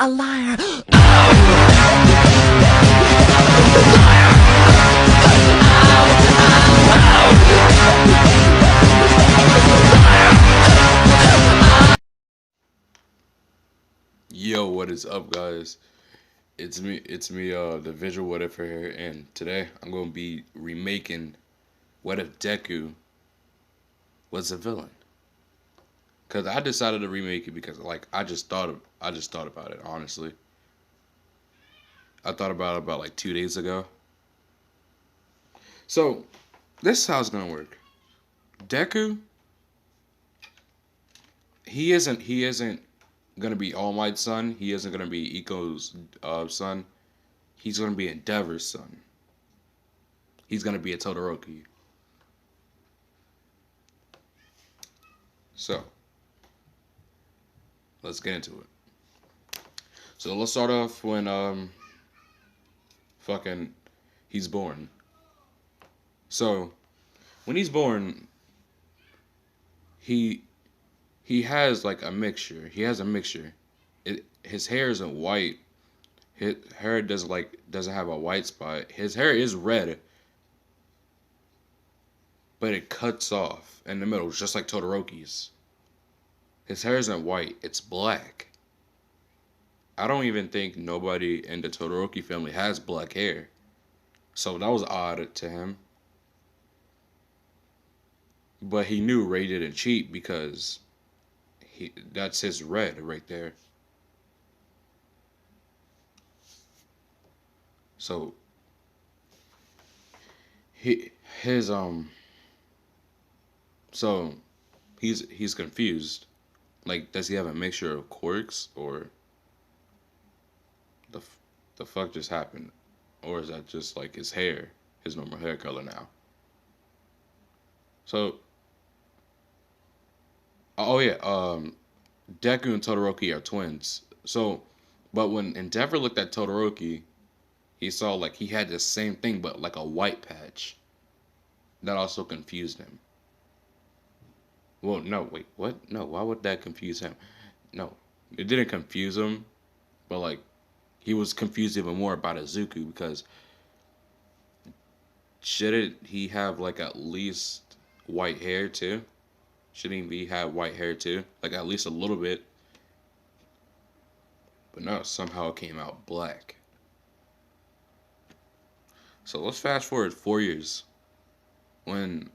A liar. Yo, what is up, guys? It's me, the visual whatever here, and today I'm gonna be remaking What If Deku was a villain? Cause I decided to remake it because I just thought about it, honestly. I thought about like 2 days ago. So this is how it's gonna work. Deku, he isn't gonna be All Might's son. He isn't gonna be Iko's son. He's gonna be Endeavor's son. He's gonna be a Todoroki. So let's get into it. So let's start off when fucking he's born. So when he's born, he he has like a mixture. He has a mixture. His hair isn't white. His hair doesn't have a white spot. His hair is red, but it cuts off in the middle, just like Todoroki's. His hair isn't white. It's black. I don't even think nobody in the Todoroki family has black hair. So that was odd to him. But he knew Ray didn't cheat because that's his red right there. So he his so he's confused. Like, does he have a mixture of quirks, or the the fuck just happened, or is that just like his hair, his normal hair color now? So oh yeah, Deku and Todoroki are twins. So, but when Endeavor looked at Todoroki, he saw like he had the same thing, but like a white patch. That also confused him. Well, no, wait, what? No, why would that confuse him? No, it didn't confuse him, but like he was confused even more about Izuku because shouldn't he have like at least white hair too? Shouldn't he have white hair too? Like at least a little bit. But no, somehow it came out black. So let's fast forward 4 years when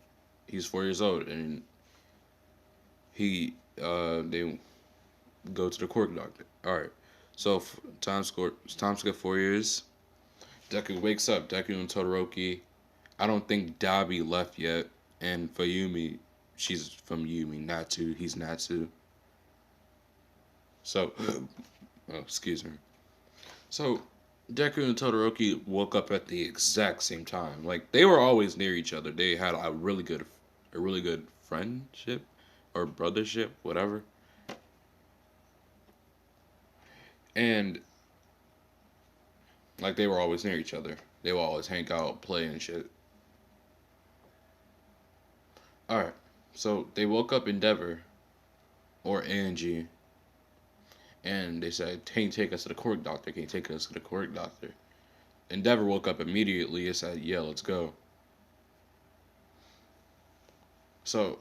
he's 4 years old and they go to the quirk doctor. All right. So time skip 4 years. Deku wakes up. Deku and Todoroki. I don't think Dabi left yet, and for Yumi, she's from Yumi. Natsu, he's Natsu. So, oh, excuse me. So Deku and Todoroki woke up at the exact same time. Like they were always near each other. They had a really good friendship or brothership, whatever. And like they were always near each other. They would always hang out, play and shit. All right. So they woke up Endeavor or Angie, and they said, "Can you take us to the quirk doctor? Can you take us to the quirk doctor?" Endeavor woke up immediately and said, "Yeah, let's go." So,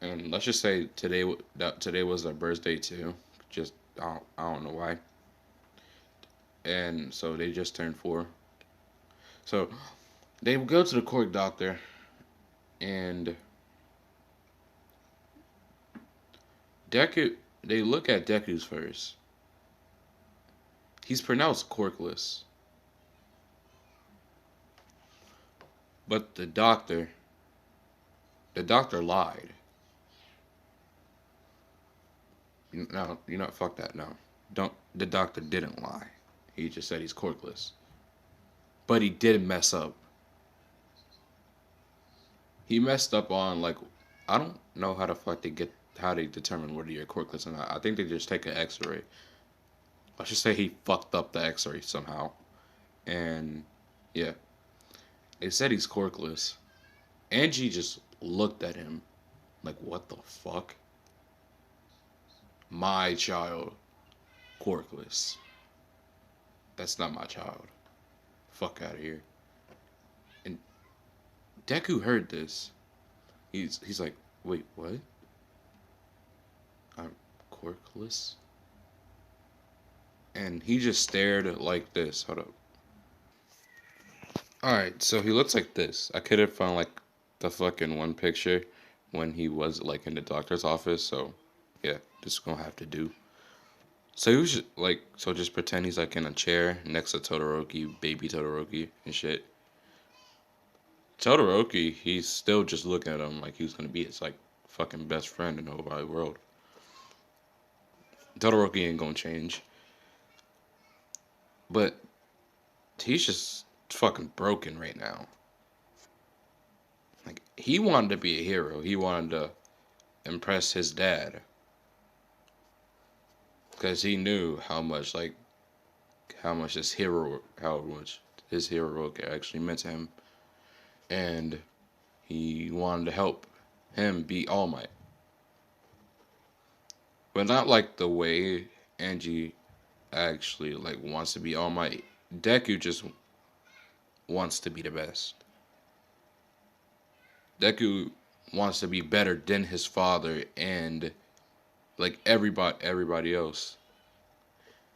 and let's just say today was their birthday too. Just I don't know why. And so they just turned 4. So they go to the quirk doctor, and Deku. They look at Deku's first. He's pronounced quirkless, but the doctor lied. No, you know, fuck that. No, don't. The doctor didn't lie. He just said he's quirkless, but he did mess up. He messed up on like I don't know how they determine whether you're quirkless or not. I think they just take an X-ray. I should say he fucked up the X-ray somehow, and yeah, they said he's quirkless. Angie just looked at him like, "What the fuck? My child, quirkless. That's not my child. Fuck out of here. And Deku heard this. He's like, wait, what? I'm quirkless? And he just stared like this. Hold up. Alright, so he looks like this. I could have found like the fucking one picture when he was like in the doctor's office, so yeah, this is gonna have to do. So he was just, like, so just pretend he's like in a chair next to Todoroki, baby Todoroki and shit. Todoroki, he's still just looking at him like he's gonna be his like fucking best friend in the whole wide world. Todoroki ain't gonna change, but he's just fucking broken right now. Like he wanted to be a hero. He wanted to impress his dad because he knew how much this hero how much his heroic actually meant to him, and he wanted to help him beat All Might, but not like the way Angie actually like wants to be All Might. Deku just wants to be the best. Deku wants to be better than his father and like everybody else.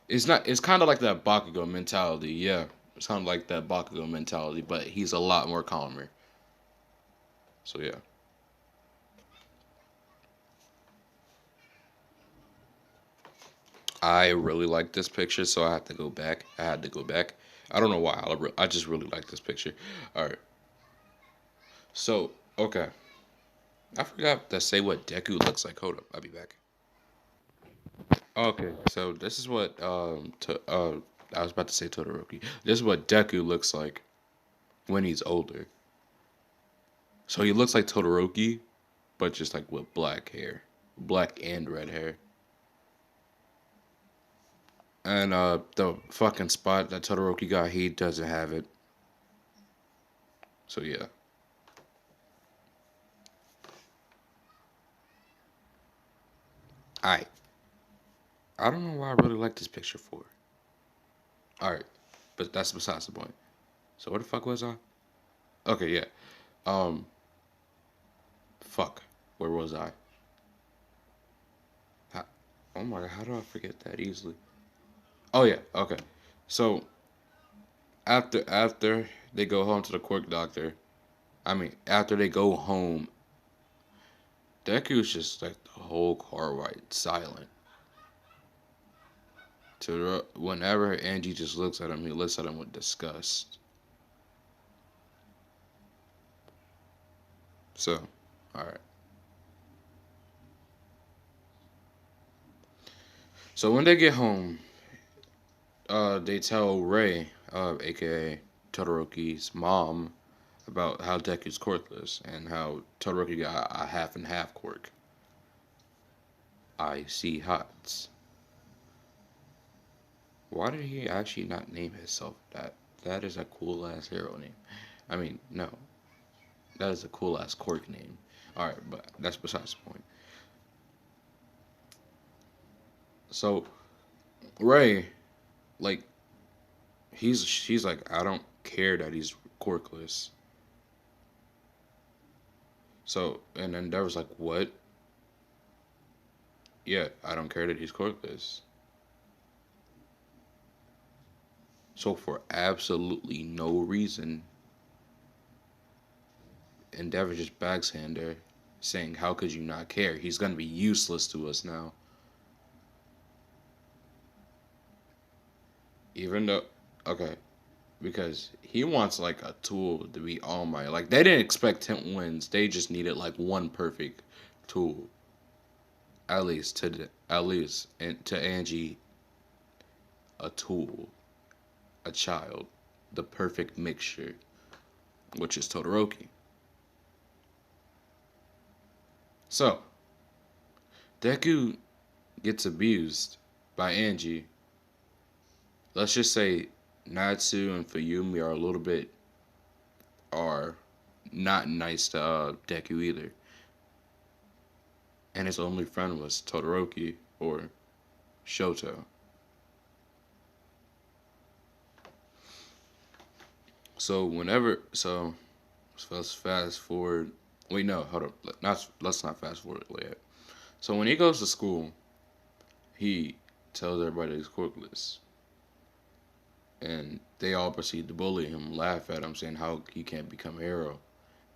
It's not. It's kind of like that Bakugo mentality. Yeah, it's kind of like that Bakugo mentality, but he's a lot more calmer. So yeah, I really like this picture, so I had to go back. I had to go back. I don't know why. I just really like this picture. All right. So okay, I forgot to say what Deku looks like. Hold up, I'll be back. Okay, so this is what I was about to say Todoroki. This is what Deku looks like when he's older. So he looks like Todoroki, but just like with black hair, black and red hair. And the fucking spot that Todoroki got, he doesn't have it. So yeah. Alright. I don't know why I really like this picture for. Alright. But that's besides the point. So where the fuck was I? Okay, yeah. Um fuck. Where was I? How, oh my god, how do I forget that easily? Oh yeah, okay. So after they go home to the quirk doctor, I mean after they go home, Deku's just like the whole car ride silent. To whenever Angie just looks at him, he looks at him with disgust. So, all right. So when they get home, they tell Ray, aka Todoroki's mom, about how Deku's quirkless and how Todoroki got a half and half quirk. I see hots. Why did he actually not name himself that? That is a cool ass hero name. I mean, no, that is a cool ass quirk name. All right, but that's besides the point. So Ray, like, she's like, I don't care that he's quirkless. So and then there was like, what? Yeah, I don't care that he's quirkless. So for absolutely no reason, Endeavor just backhand her, saying, "How could you not care? He's gonna be useless to us now." Even though, okay, because he wants like a tool to be All Might. Like they didn't expect 10 wins. They just needed like one perfect tool, at least, and to Angie, a tool, a child, the perfect mixture, which is Todoroki. So Deku gets abused by Angie. Let's just say Natsu and Fuyumi are a little bit are not nice to Deku either. And his only friend was Todoroki or Shoto. So let's fast forward. Wait, no, hold up. Let's not fast forward yet. So when he goes to school, he tells everybody he's quirkless, and they all proceed to bully him, laugh at him, saying how he can't become a hero.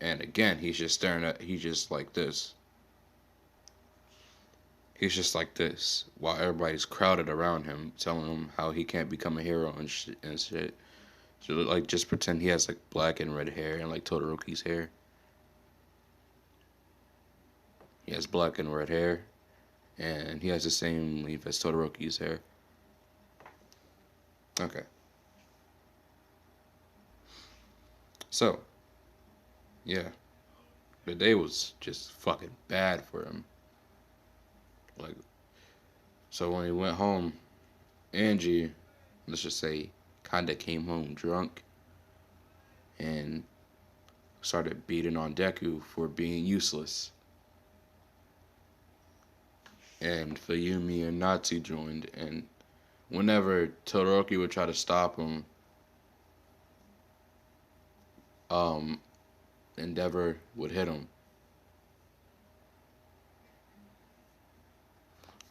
And again, he's just staring at. He's just like this. He's just like this while everybody's crowded around him, telling him how he can't become a hero and shit. So like, just pretend he has like black and red hair and like Todoroki's hair. He has black and red hair, and he has the same leaf as Todoroki's hair. Okay, so yeah, the day was just fucking bad for him. Like, so when he went home, Angie, let's just say, kinda came home drunk and started beating on Deku for being useless. And Fayumi and Natsu joined, and whenever Todoroki would try to stop him, um, Endeavor would hit him.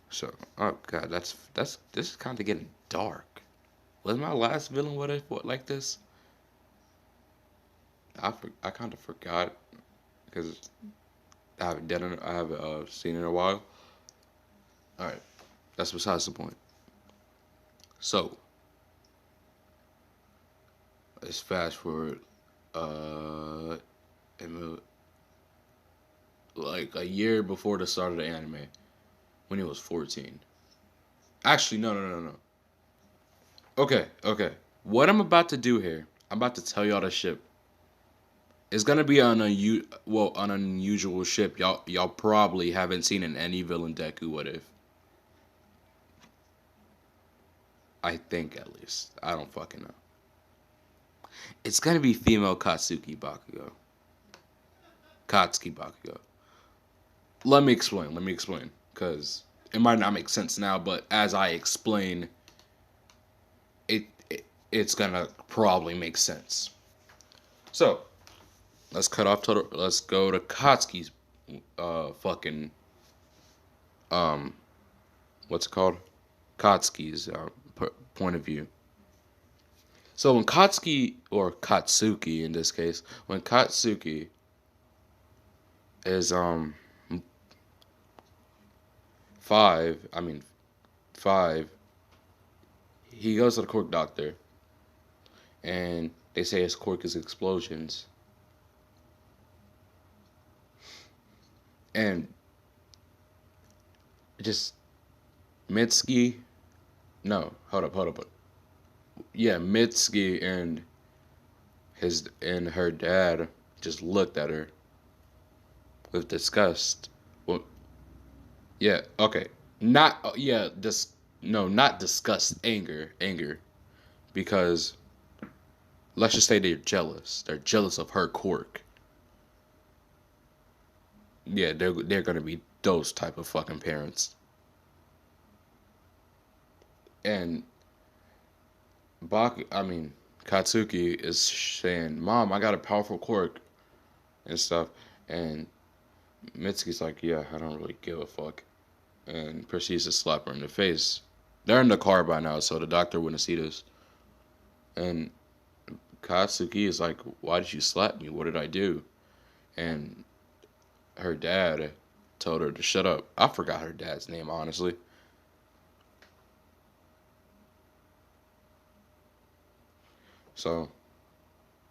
So, oh god, that's this is kind of getting dark. Was my last villain what like this? I kind of forgot because I haven't seen it in a while. All right, that's besides the point. So let's fast forward, uh, like a year before the start of the anime when he was 14. Actually, no. Okay. What I'm about to do here, I'm about to tell y'all the ship. It's gonna be an unusual ship. Y'all probably haven't seen in any villain Deku. What if? I think at least. I don't fucking know. It's gonna be female Katsuki Bakugo. Katsuki Bakugo. Let me explain. Because it might not make sense now, but as I explain, it's gonna probably make sense. So let's go to Katsuki's fucking um what's it called? Katsuki's point of view. So when Katsuki or Katsuki in this case, when Katsuki is 5, he goes to the quirk doctor and they say his quirk is explosions. And just Mitsuki, no, hold up. Yeah, Mitsuki and her dad just looked at her with disgust. Well, yeah, okay, not yeah, no, not disgust, anger, because let's just say they're jealous. They're jealous of her quirk. Yeah, they're gonna be those type of fucking parents. And Katsuki is saying, "Mom, I got a powerful quirk and stuff," and Mitsuki's like, "Yeah, I don't really give a fuck," and proceeds to slap her in the face. They're in the car by now, so the doctor wouldn't see this. And Katsuki is like, "Why did you slap me? What did I do?" And her dad told her to shut up. I forgot her dad's name, honestly. So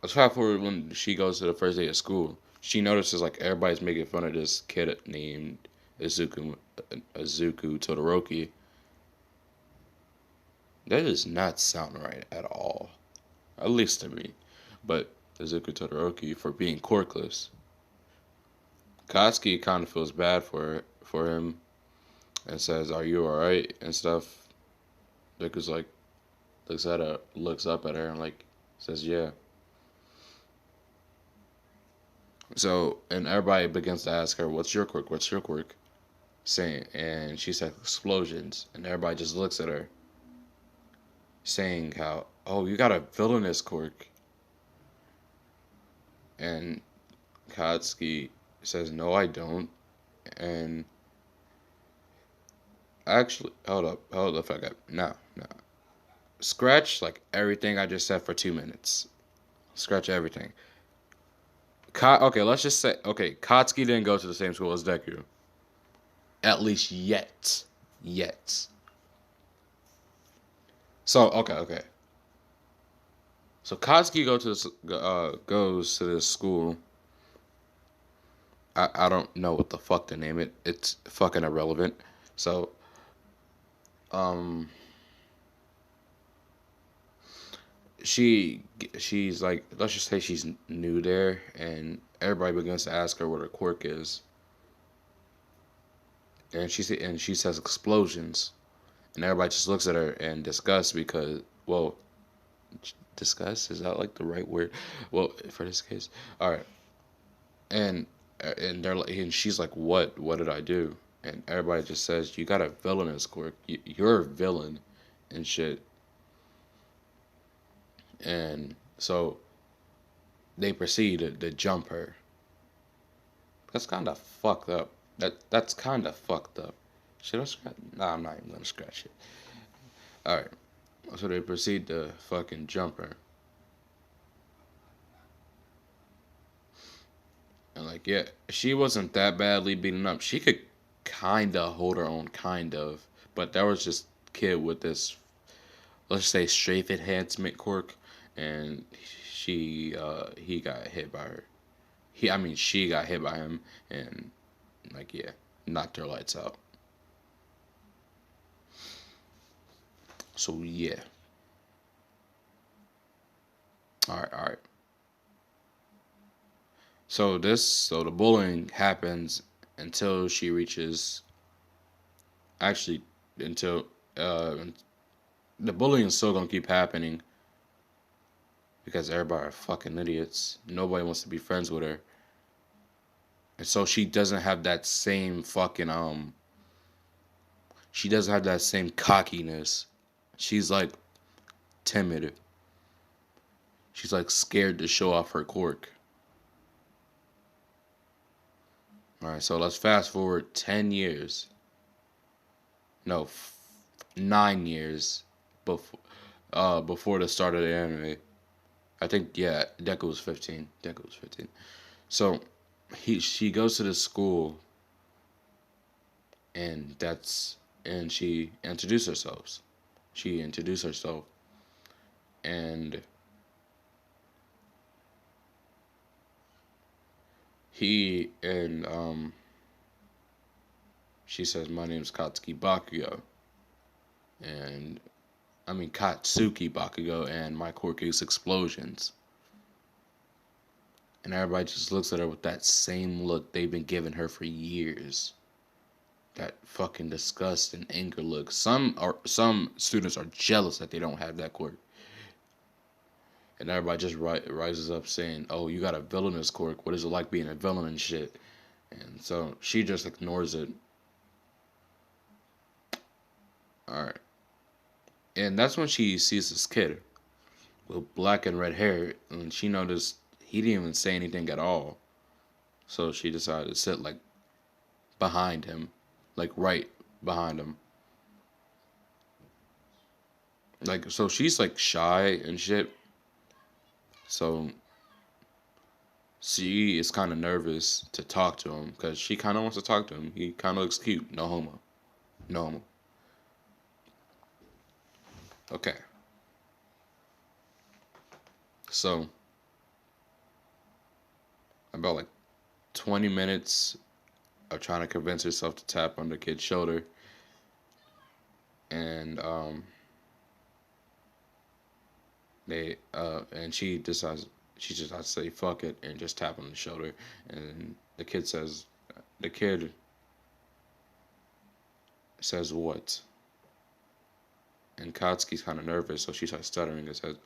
let's fast forward when she goes to the first day of school. She notices like everybody's making fun of this kid named Izuku Todoroki. That does not sound right at all, at least to me. But Izuku Todoroki for being quirkless. Katsuki kind of feels bad for him and says, "Are you all right?" and stuff. Iku's like looks up at her and like says, "Yeah." So and everybody begins to ask her, "What's your quirk? What's your quirk?" Saying, and she said explosions, and everybody just looks at her, saying how, "Oh, you got a villainous quirk." And Katsuki says, "No, I don't." And actually, hold up, I got no. Scratch like everything I just said for 2 minutes. Scratch everything. Okay, let's just say okay. Katsuki didn't go to the same school as Deku, at least yet, yet. So okay. So Katsuki goes to this school. I don't know what the fuck to name it. It's fucking irrelevant. So um she she's like, let's just say she's new there, and everybody begins to ask her what her quirk is, and she says explosions, and everybody just looks at her and disgusts because well, disgust is that like the right word? Well, for this case, all right, and and she's like, what did I do? And everybody just says, you got a villainous quirk. You're a villain and shit. And so they proceed to jump her. That's kind of fucked up. That's kind of fucked up. Should I scratch? Nah, I'm not even gonna scratch it. All right. So they proceed to fucking jump her, and like, yeah, she wasn't that badly beaten up. She could kind of hold her own, kind of, but there was this kid with this, let's say, strafe enhancement quirk, and he got hit by her. I mean, she got hit by him, and like, yeah, knocked her lights out. So yeah, all right. So the bullying happens until she reaches, actually, until the bullying is still gonna keep happening because everybody are fucking idiots. Nobody wants to be friends with her, and so she doesn't have that same fucking She doesn't have that same cockiness. She's like timid. She's like scared to show off her quirk. All right, so let's fast forward 10 years. No, 9 years before before the start of the anime. I think yeah, Deku was 15. Deku was 15. So she goes to the school, and she introduced herself. She introduced herself, and he and she says, "My name's Katsuki Bakugo," and I mean Katsuki Bakugo, and my quirk is explosions. And everybody just looks at her with that same look they've been giving her for years. That fucking disgust and anger look. Some students are jealous that they don't have that quirk. And everybody just rises up saying, "Oh, you got a villainous quirk. What is it like being a villain and shit?" And so she just ignores it. All right. And that's when she sees this kid with black and red hair, and she noticed he didn't even say anything at all. So she decided to sit like behind him, like right behind him. Like so she's like shy and shit. So she is kind of nervous to talk to him because she kind of wants to talk to him. He kind of looks cute. No homo. No homo. Okay. So about like 20 minutes of trying to convince herself to tap on the kid's shoulder, and and she just has to say fuck it and just tap on the shoulder, and the kid says what, and Katsuki's kind of nervous, so she starts stuttering and says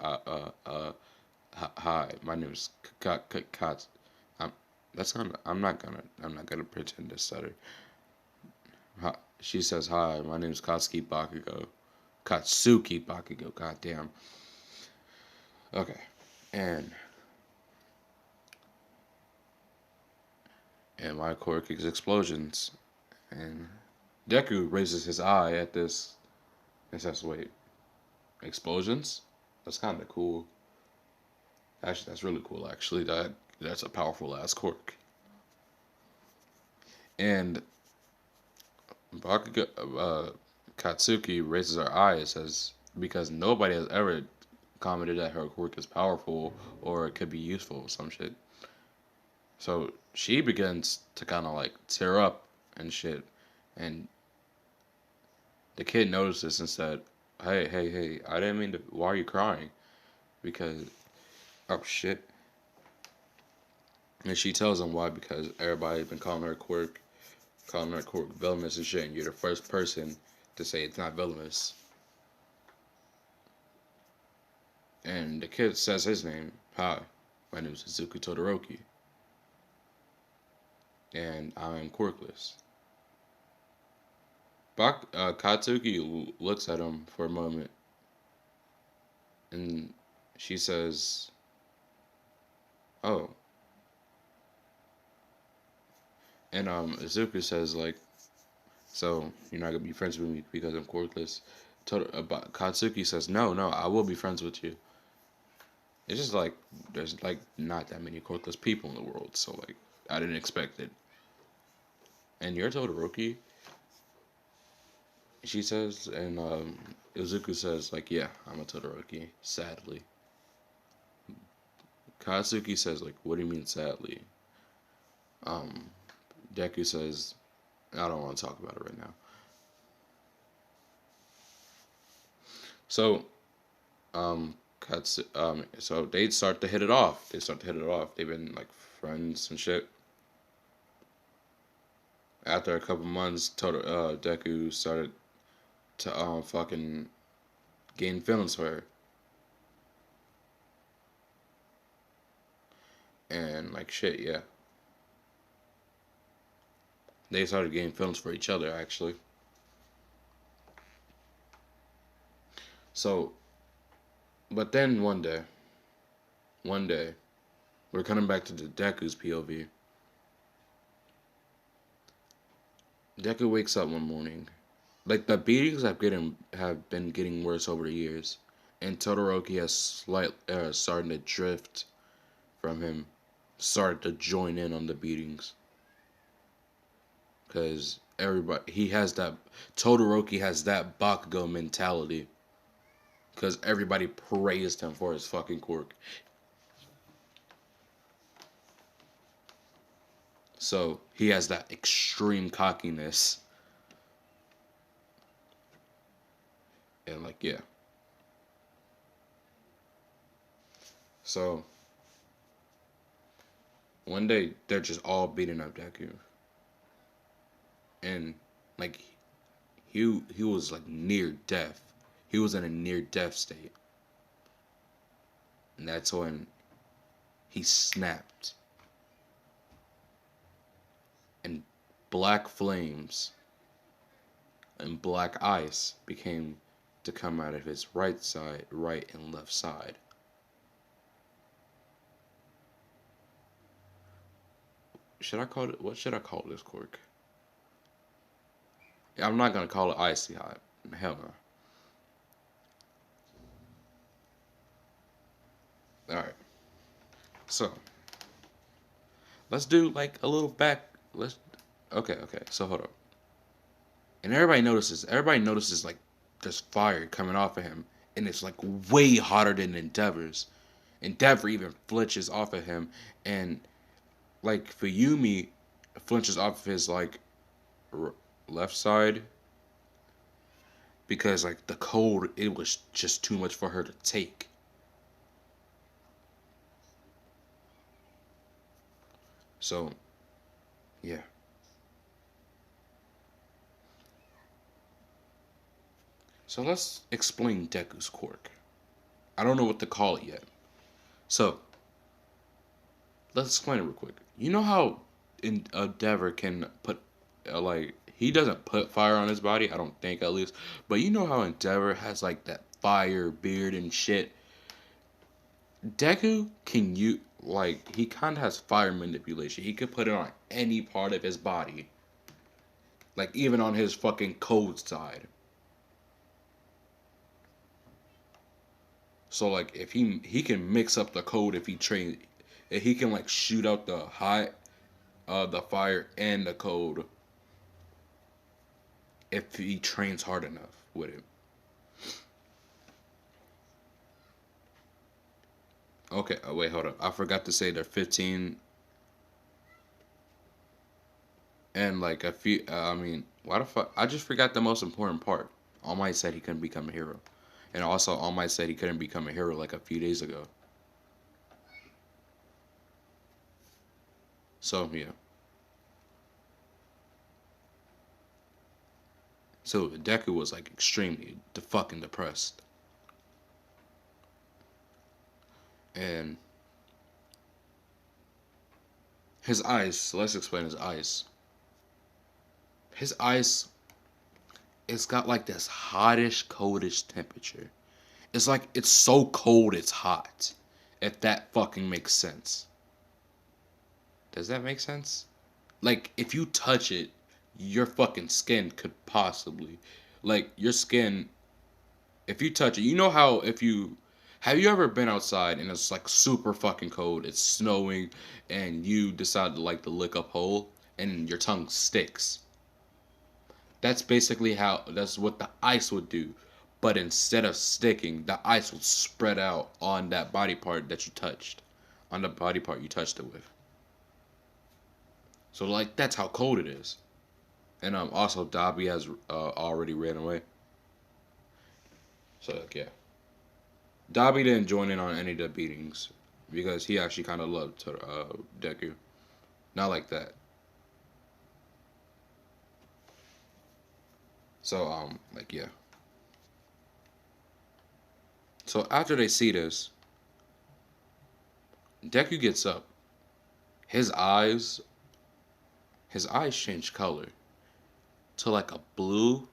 hi, my name is Kats. I'm I'm not gonna pretend to stutter. She says hi, my name is Katsuki Bakugo. Katsuki Bakugo, goddamn. Okay. And And my quirk is explosions. And Deku raises his eye at this and says, "Wait, explosions? That's kind of cool. Actually, that's really cool. Actually, that's a powerful ass quirk." And Bakugo, Katsuki raises her eye and says, "Because nobody has ever commented that her quirk is powerful or it could be useful or some shit." So she begins to kind of like tear up and shit. And the kid notices and said, "Hey, hey, hey, I didn't mean to. Why are you crying?" Because, oh shit. And she tells him why, because everybody's been calling her quirk villainous and shit, and you're the first person to say it's not villainous. And the kid says his name. "Hi, my name is Izuku Todoroki, and I am quirkless." Katsuki looks at him for a moment, and she says, "Oh." And Izuku says like, "So you're not gonna be friends with me because I'm quirkless?" Katsuki says, "No, no, I will be friends with you." It's just like there's like not that many quirkless people in the world, so like I didn't expect it. "And you're Todoroki?" She says, and Izuku says like, "Yeah, I'm a Todoroki." Sadly, Katsuki says like, "What do you mean sadly?" Um, Deku says, "I don't want to talk about it right now." So so they start to hit it off. They've been like friends and shit. After a couple months, Deku started to fucking gain feelings for her, and like shit, yeah, they started getting feelings for each other actually. So, but then one day, we're coming back to the Deku's POV. Deku wakes up one morning. Like the beatings have been getting worse over the years, and Todoroki has starting to drift from him, started to join in on the beatings because everybody he has that Todoroki has that Bakugo mentality because everybody praised him for his fucking quirk. So he has that extreme cockiness, and like yeah. So one day they're just all beating up Deku, and like he was like near death. He was in a near death state, and that's when he snapped, and black flames and black ice became to come out of his right and left side. Should I call it? What should I call this quirk? I'm not gonna call it icy hot. Hell no. All right. So let's do like a little back. Let's. Okay. Okay. So hold up. And Everybody notices like there's fire coming off of him, and it's like way hotter than Endeavor's. Endeavor even flinches off of him, and like for Yumi, flinches off of his like r- left side because like the cold it was just too much for her to take. So yeah. So let's explain Deku's quirk. I don't know what to call it yet. So let's explain it real quick. You know how Endeavor can put like he doesn't put fire on his body. I don't think at least, but you know how Endeavor has like that fire beard and shit. Deku can you like he kind of has fire manipulation. He could put it on any part of his body, like even on his fucking cold side. So like if he can mix up the code if he train, if he can like shoot out the fire and the code if he trains hard enough with it. Okay, wait, hold up. I forgot to say they're 15 and like a few. I mean, why the fuck? I just forgot the most important part. All Might said he couldn't become a hero, and also All Might said he couldn't become a hero like a few days ago. So yeah, so Deku was like extremely fucking depressed, and his eyes. Let's explain his eyes. His eyes. It's got like this hottish, coldish temperature. It's like it's so cold, it's hot. If that fucking makes sense. Does that make sense? Like if you touch it, your fucking skin could possibly, like your skin. If you touch it, you know how if you have you ever been outside and it's like super fucking cold, it's snowing, and you decide to like to lick up hole and your tongue sticks. That's basically how that's what the ice would do. But instead of sticking, the ice would spread out on that body part that you touched. On the body part you touched it with. So like that's how cold it is. And also Dobby has already ran away. So like, yeah. Dobby didn't join in on any of the beatings because he actually kind of loved Deku. Not like that. So like yeah. So after they see this, Deku gets up. His eyes his eyes change color to like a blue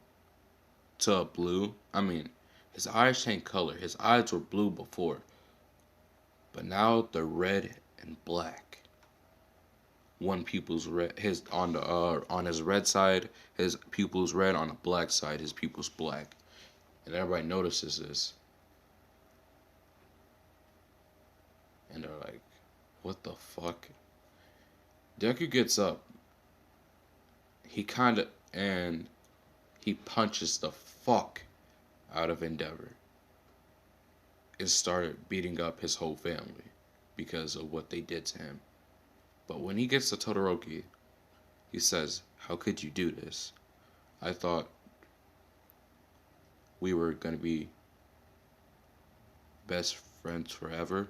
to a blue. I mean, his eyes change color. His eyes were blue before, but now they're red and black. One pupil's red. His on his red side, his pupil's red. On the black side, his pupil's black. And everybody notices this, and they're like, "What the fuck?" Deku gets up. He kind of and he punches the fuck out of Endeavor. It started beating up his whole family because of what they did to him. But when he gets to Todoroki, he says, "How could you do this? I thought we were going to be best friends forever,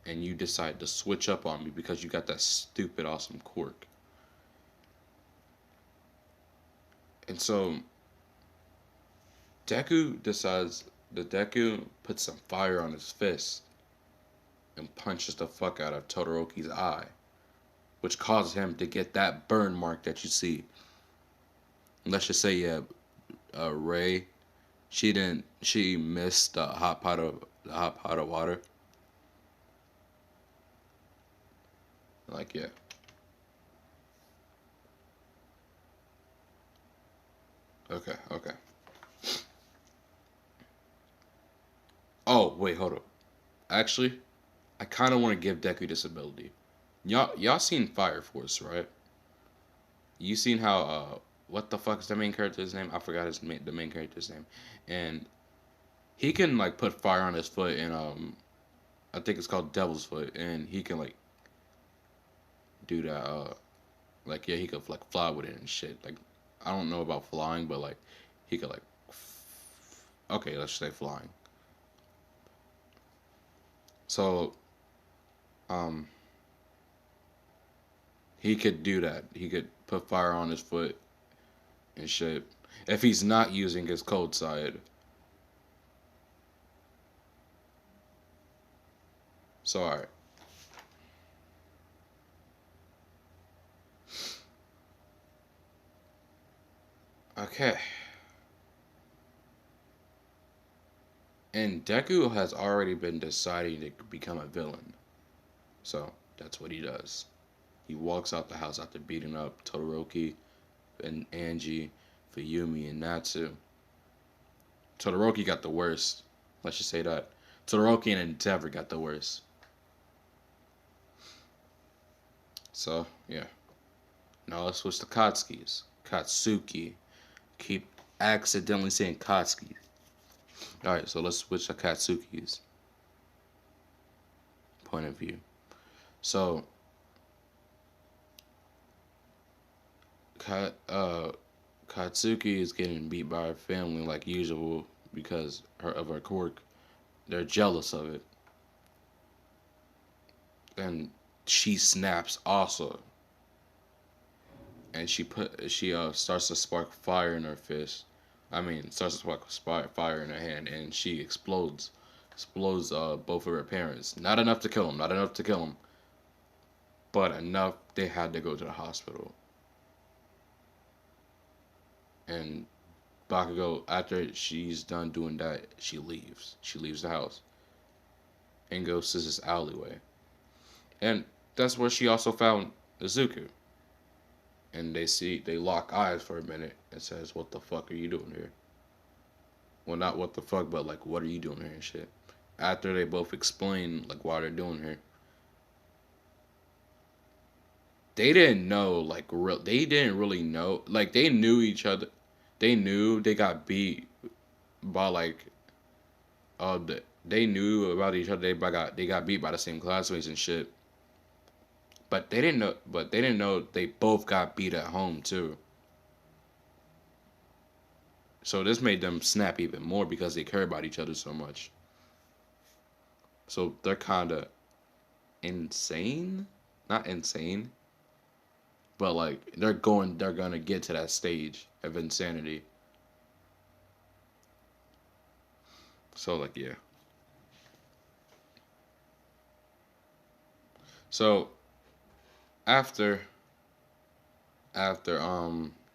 and you decided to switch up on me because you got that stupid awesome quirk." And so Deku puts some fire on his fist and punches the fuck out of Todoroki's eye, which causes him to get that burn mark that you see. Let's just say, yeah, Ray, she missed the hot pot of water. Like yeah, okay, okay. Oh wait, hold up. Actually, I kind of want to give Deku this ability. Y'all seen Fire Force, right? You seen how what the fuck is the main character's name? I forgot the main character's name, and he can like put fire on his foot, and I think it's called Devil's Foot, and he can like do that. Like yeah, he could like fly with it and shit. Like I don't know about flying, but like he could like okay, let's say flying. So um he could do that. He could put fire on his foot and shit if he's not using his cold side. So alright. Okay. And Deku has already been deciding to become a villain. So that's what he does. He walks out the house after beating up Todoroki and Angie, Fuyumi, and Natsu. Todoroki got the worst. Let's just say that. Todoroki and Endeavor got the worst. So, yeah. Now let's switch to Katsuki's. Katsuki. Keep accidentally saying Katsuki. Alright, so let's switch to Katsuki's point of view. So, Katsuki is getting beat by her family like usual because of her quirk. They're jealous of it. And she snaps also. And she starts to spark fire in her fist. I mean, starts to spark fire in her hand, and she explodes both of her parents. Not enough to kill them. Not enough to kill them, but enough they had to go to the hospital. And Bakugo, after she's done doing that, she leaves. She leaves the house and goes to this alleyway, and that's where she also found Izuku. And they lock eyes for a minute and says, "What the fuck are you doing here?" Well, not what the fuck, but like, what are you doing here and shit. After they both explain like why they're doing here, they didn't know like real. They didn't really know like they knew each other. They knew they got beat by like they knew about each other. They got beat by the same classmates and shit. But they didn't know. But they didn't know they both got beat at home too. So this made them snap even more because they care about each other so much. So they're kind of insane, not insane, but like they're gonna get to that stage of insanity. So like yeah. So after after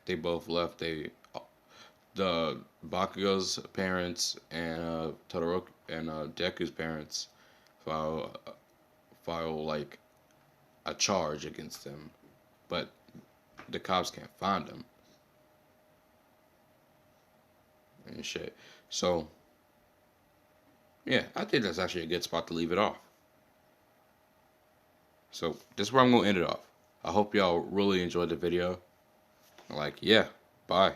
they both left, the Bakugo's parents and Todoroki and Deku's parents file file like a charge against them, but the cops can't find them and shit. So yeah, I think that's actually a good spot to leave it off. So this is where I'm gonna end it off. I hope y'all really enjoyed the video. Like yeah, bye.